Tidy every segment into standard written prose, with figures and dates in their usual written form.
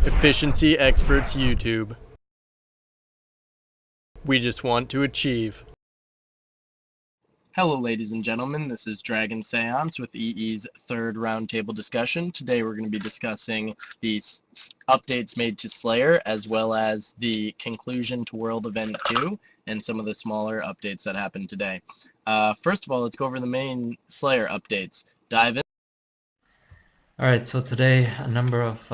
Efficiency Experts YouTube. We just want to achieve. Hello ladies and gentlemen, this is Dragonseance with EE's third roundtable discussion. Today we're going to be discussing the updates made to Slayer as well as the conclusion to World Event 2 and some of the smaller updates that happened today. First of all, let's go over the main Slayer updates. Duiven. Alright, so today a number of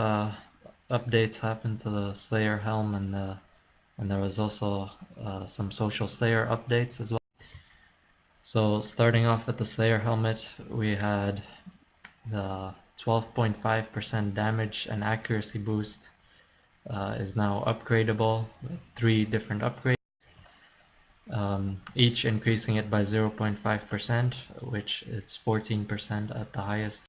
updates happened to the Slayer helm, and there was also some social Slayer updates as well. So starting off with the Slayer helmet, we had the 12.5% damage and accuracy boost is now upgradable with 3 different upgrades, each increasing it by 0.5%, which is 14% at the highest.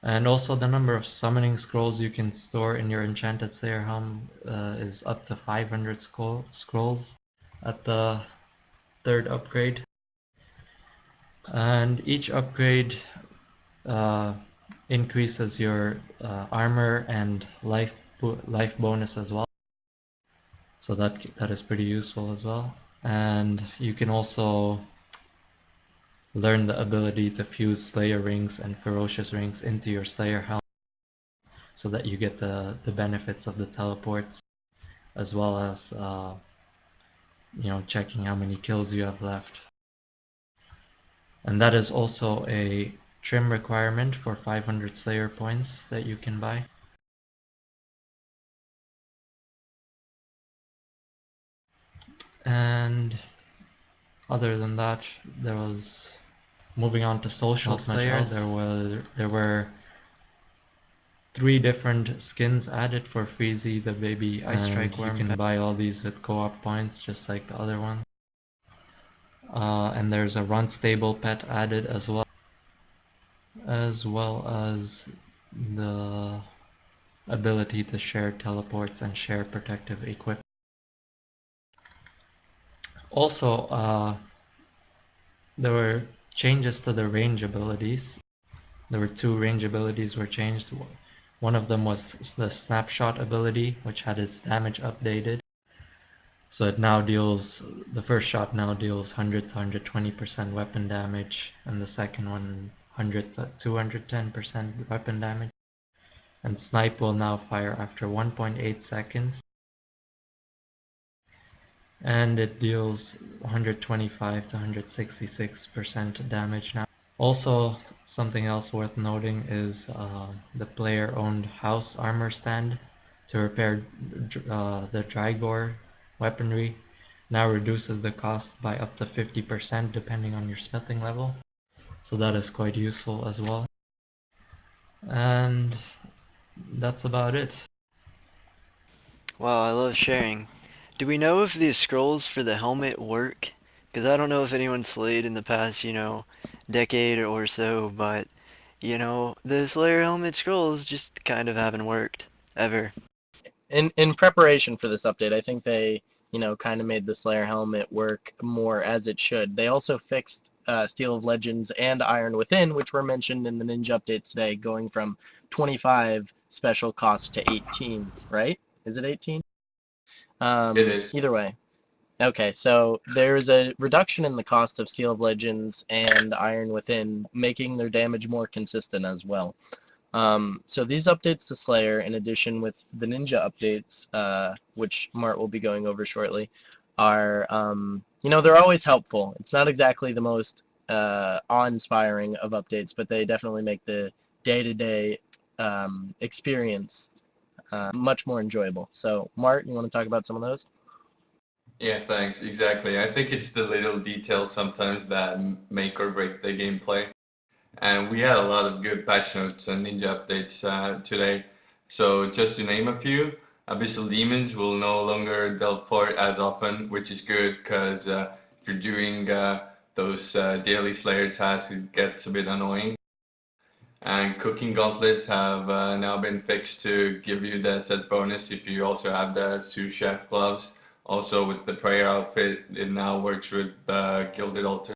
And also the number of summoning scrolls you can store in your enchanted Slayer helm is up to 500 scrolls at the third upgrade. And each upgrade increases your armor and life bonus as well. So that is pretty useful as well. And you can also learn the ability to fuse Slayer rings and ferocious rings into your Slayer helm, so that you get the benefits of the teleports, as well as checking how many kills you have left. And that is also a trim requirement for 500 Slayer points that you can buy. And other than that, there was, moving on to social Slayers, there were 3 different skins added for Freezy, the baby Ice Strike Worm. You can buy all these with co-op points, just like the other ones. And there's a Runtable pet added as well as the ability to share teleports and share protective equipment. Also, there were changes to the range abilities. There were 2 range abilities were changed. One of them was the Snapshot ability, which had its damage updated. So it now deals, the first shot now deals 100 to 120% weapon damage, and the second one 100 to 210% weapon damage. And Snipe will now fire after 1.8 seconds. And it deals 125 to 166% damage now. Also, something else worth noting is the player-owned house armor stand to repair the drygore weaponry now reduces the cost by up to 50% depending on your smithing level. So that is quite useful as well. And that's about it. Wow, I love sharing. Do we know if the scrolls for the helmet work? Because I don't know if anyone slayed in the past, decade or so, but, the Slayer helmet scrolls just kind of haven't worked, ever. In preparation for this update, I think they, kind of made the Slayer helmet work more as it should. They also fixed Steel of Legends and Iron Within, which were mentioned in the Ninja updates today, going from 25 special costs to 18, right? Is it 18? It is. Either way. Okay, so there's a reduction in the cost of Steel of Legends and Iron Within, making their damage more consistent as well. So these updates to Slayer, in addition with the Ninja updates, which Mart will be going over shortly, are, they're always helpful. It's not exactly the most awe-inspiring of updates, but they definitely make the day-to-day experience much more enjoyable. So, Mart, you want to talk about some of those? Yeah, thanks. Exactly. I think it's the little details sometimes that make or break the gameplay. And we had a lot of good patch notes and ninja updates today. So just to name a few, Abyssal Demons will no longer teleport as often, which is good because if you're doing those daily Slayer tasks, it gets a bit annoying. And cooking gauntlets have now been fixed to give you the set bonus if you also have the sous chef gloves. Also with the prayer outfit, it now works with Gilded Altar.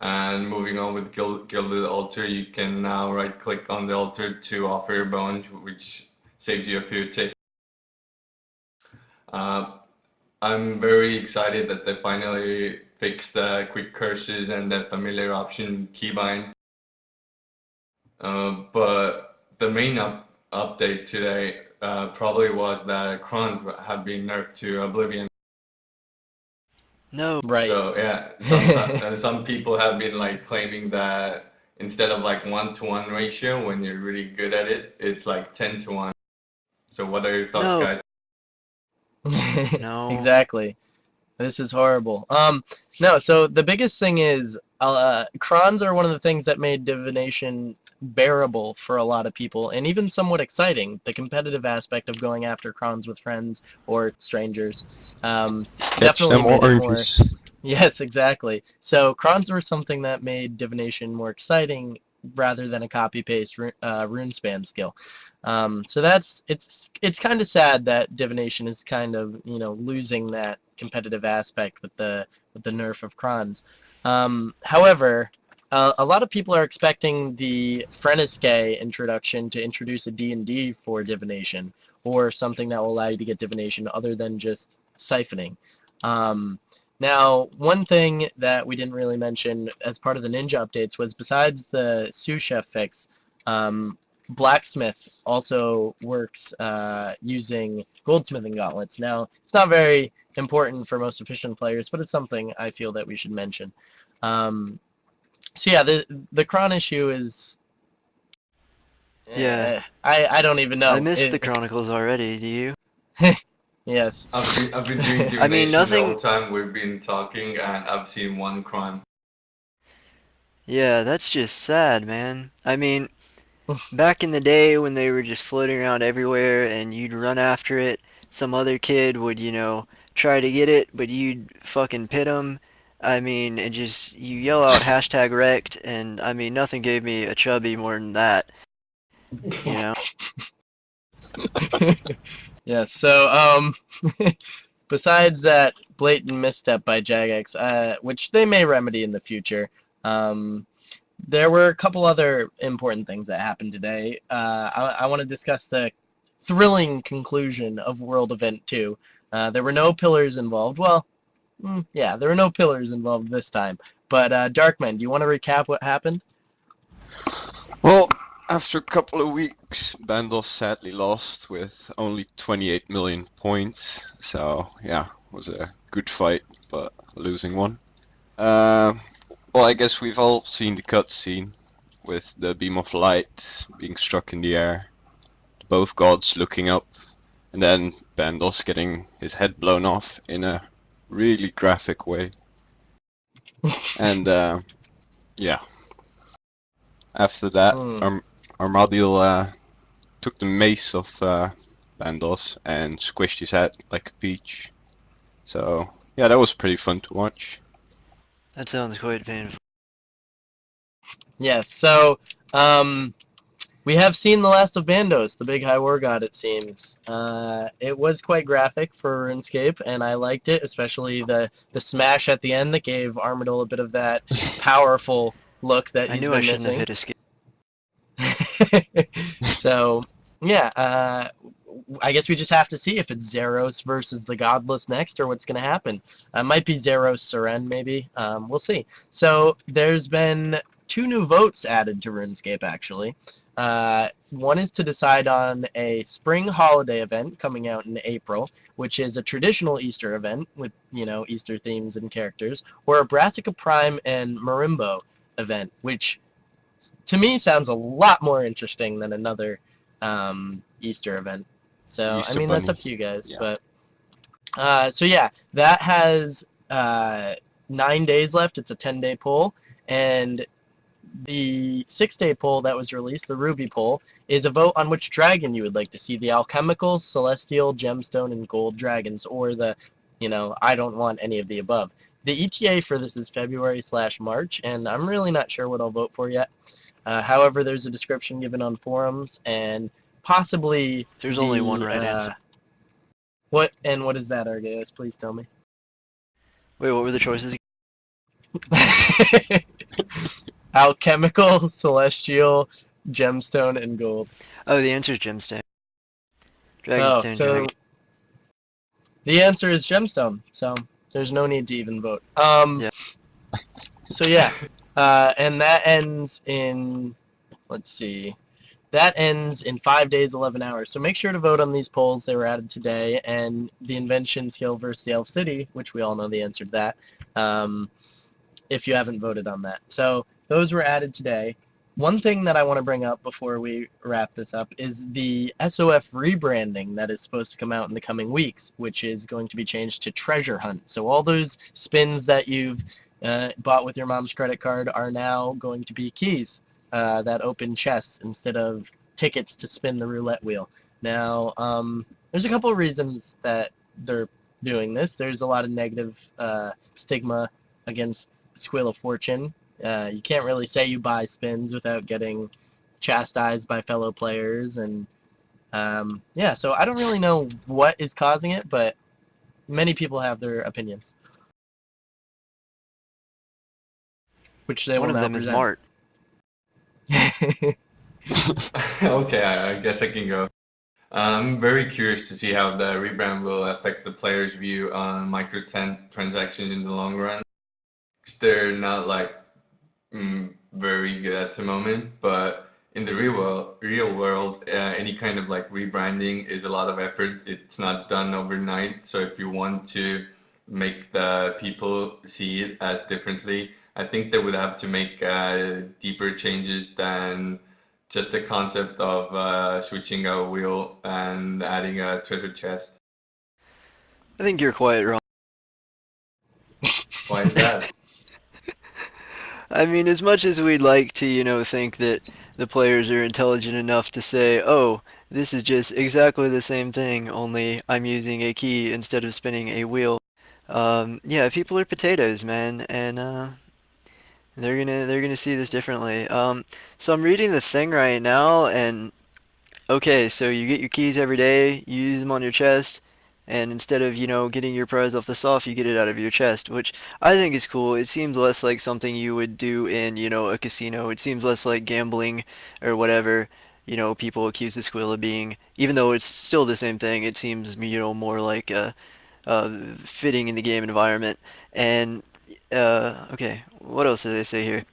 And moving on with Gilded Altar, you can now right click on the altar to offer your bones, which saves you a few ticks. I'm very excited that they finally fixed the quick curses and the familiar option keybind. But the main update today probably was that crons have been nerfed to oblivion. No. Right. So yeah, some people have been like claiming that instead of like 1-to-1 ratio when you're really good at it, it's like 10-to-1. So what are your thoughts, No. guys? No. Exactly. This is horrible. No, so the biggest thing is crons are one of the things that made divination bearable for a lot of people and even somewhat exciting. The competitive aspect of going after crons with friends or strangers definitely made it more. Yes, exactly. So crons were something that made divination more exciting rather than a copy-paste rune spam skill. So it's kind of sad that divination is kind of losing that competitive aspect with the nerf of crons. However, a lot of people are expecting the Frenesque introduction to introduce a D&D for divination or something that will allow you to get divination other than just siphoning. Now, one thing that we didn't really mention as part of the ninja updates was besides the sous chef fix, blacksmith also works using goldsmithing gauntlets. Now, it's not very important for most efficient players, but it's something I feel that we should mention. So yeah, the cron issue is... Yeah. I don't even know. I missed the chronicles already. Do you? Yes. I've been doing divination I mean, the nothing. whole time we've been talking, and I've seen one cron. Yeah, that's just sad, man. I mean, back in the day when they were just floating around everywhere and you'd run after it, some other kid would, try to get it, but you'd fucking pit him. I mean, and just, you yell out hashtag wrecked, and I mean, nothing gave me a chubby more than that, you know? Yeah, so besides that blatant misstep by Jagex, which they may remedy in the future, there were a couple other important things that happened today. I want to discuss the thrilling conclusion of World Event 2. There were no pillars involved. Well, yeah, there were no pillars involved this time. But Darkman, do you want to recap what happened? Well, after a couple of weeks, Bandos sadly lost with only 28 million points. So yeah, it was a good fight, but a losing one. Well, I guess we've all seen the cutscene with the beam of light being struck in the air, both gods looking up, and then Bandos getting his head blown off in a really graphic way. And yeah, after that, Armadil took the mace of Bandos and squished his head like a peach. So yeah, that was pretty fun to watch. That sounds quite painful. Yes, so we have seen the last of Bandos, the big high war god, it seems. It was quite graphic for RuneScape, and I liked it, especially the smash at the end that gave Armadil a bit of that powerful look that I he's knew been I shouldn't missing. have hit escape. So, yeah, I guess we just have to see if it's Zeros versus the Godless next or what's going to happen. It might be Zeros Seren, maybe. We'll see. So, there's been 2 new votes added to RuneScape, actually. One is to decide on a spring holiday event coming out in April, which is a traditional Easter event with, Easter themes and characters, or a Brassica Prime and Marimbo event, which to me sounds a lot more interesting than another Easter event. So Easter I mean, Bunny. that's up to you guys. Yeah. But so yeah, that has 9 days left. It's a 10-day poll, and the 6-day poll that was released, the Ruby poll, is a vote on which dragon you would like to see: the alchemical, celestial, gemstone, and gold dragons, or the, I don't want any of the above. The ETA for this is February/March, and I'm really not sure what I'll vote for yet. However, there's a description given on forums, and possibly There's only one right answer. What is that, Argaios? Please tell me. Wait, what were the choices? Alchemical, celestial, gemstone, and gold. Oh, the answer is gemstone. Dragon's Oh, turn, so Dragon. the answer is gemstone. So there's no need to even vote. Yeah. So yeah, and that ends in, let's see, that ends in 5 days, 11 hours. So make sure to vote on these polls. They were added today, and the invention skill versus the elf city, which we all know the answer to that. If you haven't voted on that, so those were added today. One thing that I want to bring up before we wrap this up is the SOF rebranding that is supposed to come out in the coming weeks, which is going to be changed to treasure hunt. So all those spins that you've bought with your mom's credit card are now going to be keys that open chests instead of tickets to spin the roulette wheel. Now, there's a couple of reasons that they're doing this. There's a lot of negative stigma against Squill of Fortune. You can't really say you buy spins without getting chastised by fellow players, and yeah, so I don't really know what is causing it, but many people have their opinions, which they One will of now them is present. Mart. Okay, I guess I can go. I'm very curious to see how the rebrand will affect the player's view on microtransaction in the long run. 'Cause they're not like very good at the moment, but in the real world, any kind of like rebranding is a lot of effort. It's not done overnight. So if you want to make the people see it as differently, I think they would have to make deeper changes than just the concept of switching a wheel and adding a treasure chest. I think you're quite wrong. Why is that? I mean, as much as we'd like to, think that the players are intelligent enough to say, oh, this is just exactly the same thing, only I'm using a key instead of spinning a wheel. Yeah, people are potatoes, man, and they're gonna see this differently. So I'm reading this thing right now, and okay, so you get your keys every day, you use them on your chest, and instead of, getting your prize off the soft, you get it out of your chest, which I think is cool. It seems less like something you would do in, a casino. It seems less like gambling or whatever, people accuse the squill of being. Even though it's still the same thing, it seems, more like fitting in the game environment. And, okay, what else do they say here?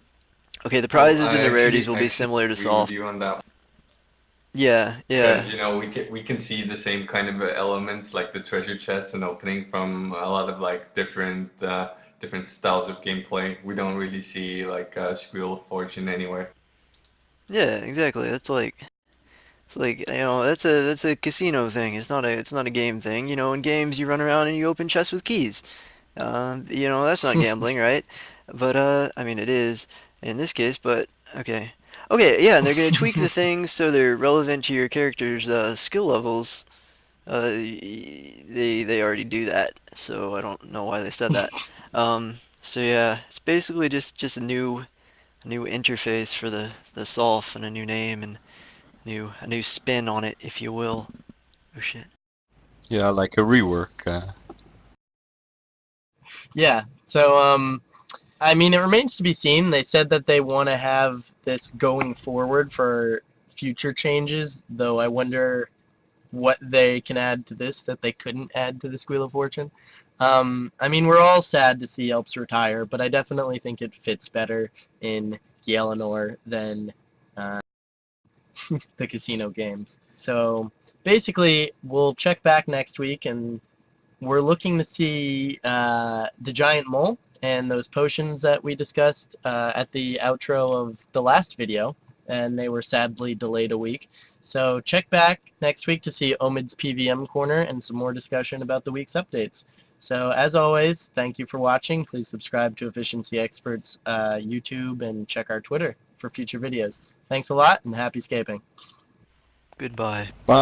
Okay, the Well, prizes and I the rarities actually will be similar to agree with soft. you on that. Yeah, Because yeah. we can see the same kind of elements like the treasure chest and opening from a lot of like different styles of gameplay. We don't really see like Squeal of Fortune anywhere. Yeah, exactly. It's like that's a casino thing. It's not a game thing. In games you run around and you open chests with keys. That's not gambling, right? But I mean it is in this case. But okay, okay, yeah, and they're gonna tweak the things so they're relevant to your character's skill levels. They already do that, so I don't know why they said that. So yeah, it's basically just a new interface for the Solf and a new name and a new spin on it, if you will. Oh shit. Yeah, like a rework. Yeah, so I mean, it remains to be seen. They said that they want to have this going forward for future changes, though I wonder what they can add to this that they couldn't add to the Squeal of Fortune. I mean, we're all sad to see Elps retire, but I definitely think it fits better in Gielinor than the casino games. So basically, we'll check back next week, and we're looking to see the giant mole and those potions that we discussed at the outro of the last video, and they were sadly delayed a week. So check back next week to see Omid's PVM corner and some more discussion about the week's updates. So as always, thank you for watching. Please subscribe to Efficiency Experts YouTube and check our Twitter for future videos. Thanks a lot and happy scaping. Goodbye. Bye.